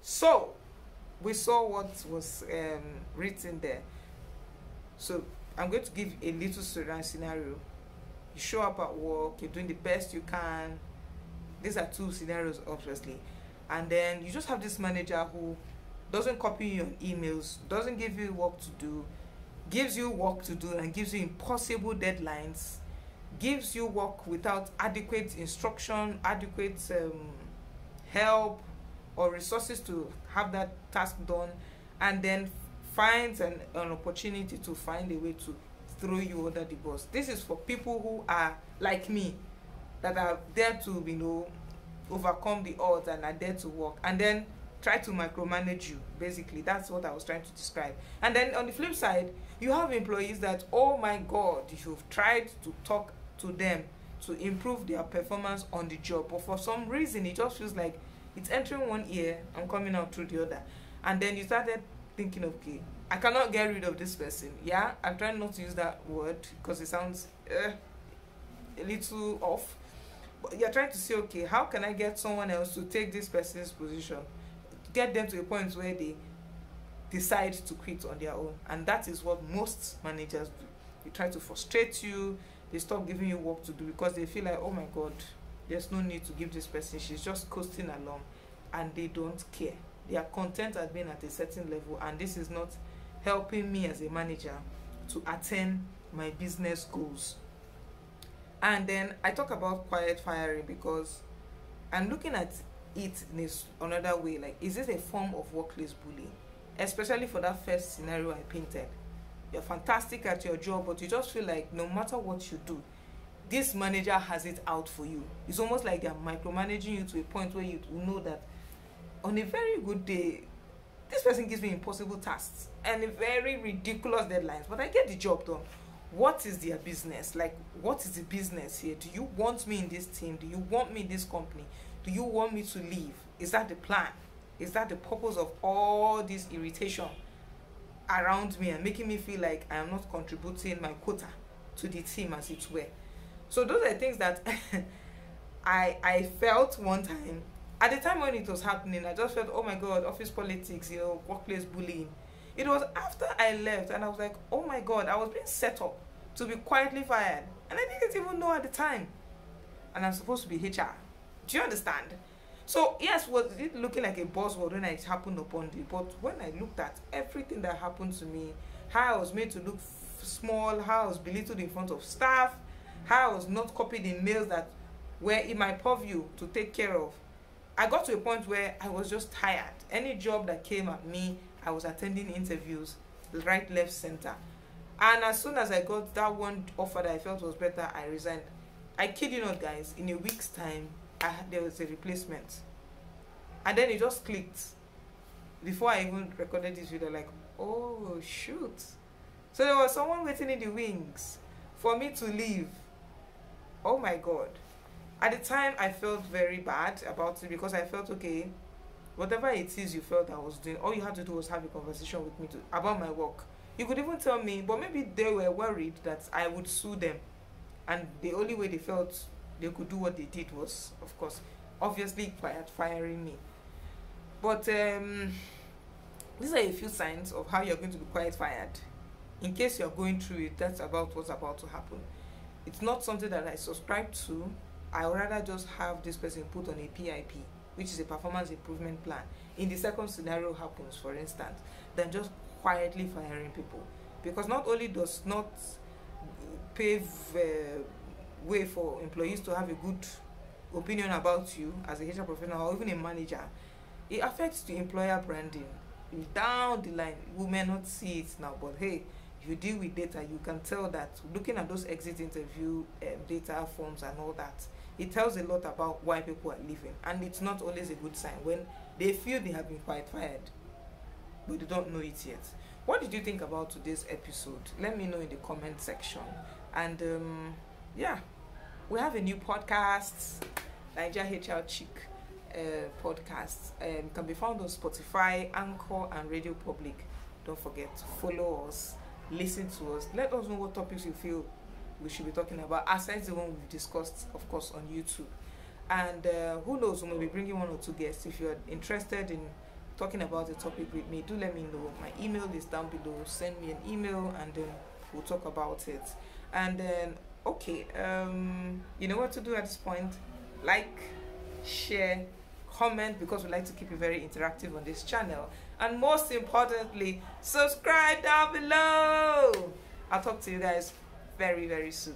So we saw what was written there. So I'm going to give a little scenario. You show up at work, you're doing the best you can. These are two scenarios, obviously. And then you just have this manager who doesn't copy you on emails, doesn't give you work to do, gives you work to do and gives you impossible deadlines, gives you work without adequate instruction, adequate help or resources to have that task done, and then finds an opportunity to find a way to throw you under the bus. This is for people who are like me, that are there to overcome the odds and are there to work, and then try to micromanage you. Basically, that's what I was trying to describe. And then on the flip side, you have employees that, oh my god, you've tried to talk to them to improve their performance on the job, but for some reason it just feels like it's entering one ear and coming out through the other. And then you started thinking, okay, I cannot get rid of this person. Yeah, I'm trying not to use that word because it sounds a little off, but you're trying to say, okay, how can I get someone else to take this person's position, get them to a point where they decide to quit on their own. And that is what most managers do. They try to frustrate you, they stop giving you work to do because they feel like, oh my god, there's no need to give this person, she's just coasting along, and they don't care. They are content at being at a certain level, and this is not helping me as a manager to attain my business goals. And then I talk about quiet firing because I'm looking at it in another way. Like, is this a form of workplace bullying? Especially for that first scenario I painted. You're fantastic at your job, but you just feel like no matter what you do, this manager has it out for you. It's almost like they're micromanaging you to a point where you know that on a very good day, this person gives me impossible tasks and a very ridiculous deadlines, but I get the job done. What is their business? Like, what is the business here? Do you want me in this team? Do you want me in this company? Do you want me to leave? Is that the plan? Is that the purpose of all this irritation around me and making me feel like I am not contributing my quota to the team, as it were? So those are things that I felt one time. At the time when it was happening, I just felt, oh my god, office politics, workplace bullying. It was after I left and I was like, oh my god, I was being set up to be quietly fired, and I didn't even know at the time. And I'm supposed to be HR. Do you understand? So yes, was it looking like a buzzword when it happened upon me? But when I looked at everything that happened to me, how I was made to look small, how I was belittled in front of staff, how I was not copied in mails that were in my purview to take care of, I got to a point where I was just tired. Any job that came at me, I was attending interviews, right, left, center. And as soon as I got that one offer that I felt was better, I resigned. I kid you not, guys, in a week's time, there was a replacement. And then it just clicked. Before I even recorded this video, like, oh, shoot. So there was someone waiting in the wings for me to leave. Oh my god. At the time, I felt very bad about it because I felt, okay, whatever it is you felt I was doing, all you had to do was have a conversation with me about my work. You could even tell me, but maybe they were worried that I would sue them. And the only way they felt they could do what they did was, of course, obviously quiet firing me. But these are a few signs of how you're going to be quiet fired. In case you're going through it, that's about what's about to happen. It's not something that I subscribe to. I would rather just have this person put on a PIP, which is a performance improvement plan, in the second scenario happens, for instance, than just quietly firing people. Because not only does not pave way for employees to have a good opinion about you as a HR professional or even a manager, it affects the employer branding. Down the line, we may not see it now, but hey, if you deal with data, you can tell that looking at those exit interview data forms and all that, it tells a lot about why people are leaving. And it's not always a good sign when they feel they have been quite fired, but they don't know it yet. What did you think about today's episode? Let me know in the comment section. And yeah, we have a new podcast, Naija HR Chic podcast. Can be found on Spotify, Anchor, and Radio Public. Don't forget to follow us, listen to us, let us know what topics you feel we should be talking about, aside the one we've discussed, of course, on YouTube. And who knows, we may be bringing one or two guests. If you're interested in talking about the topic with me, do let me know. My email is down below. Send me an email and then we'll talk about it. And then, okay, you know what to do at this point? Like, share, comment, because we like to keep it very interactive on this channel. And most importantly, subscribe down below. I'll talk to you guys very, very soon.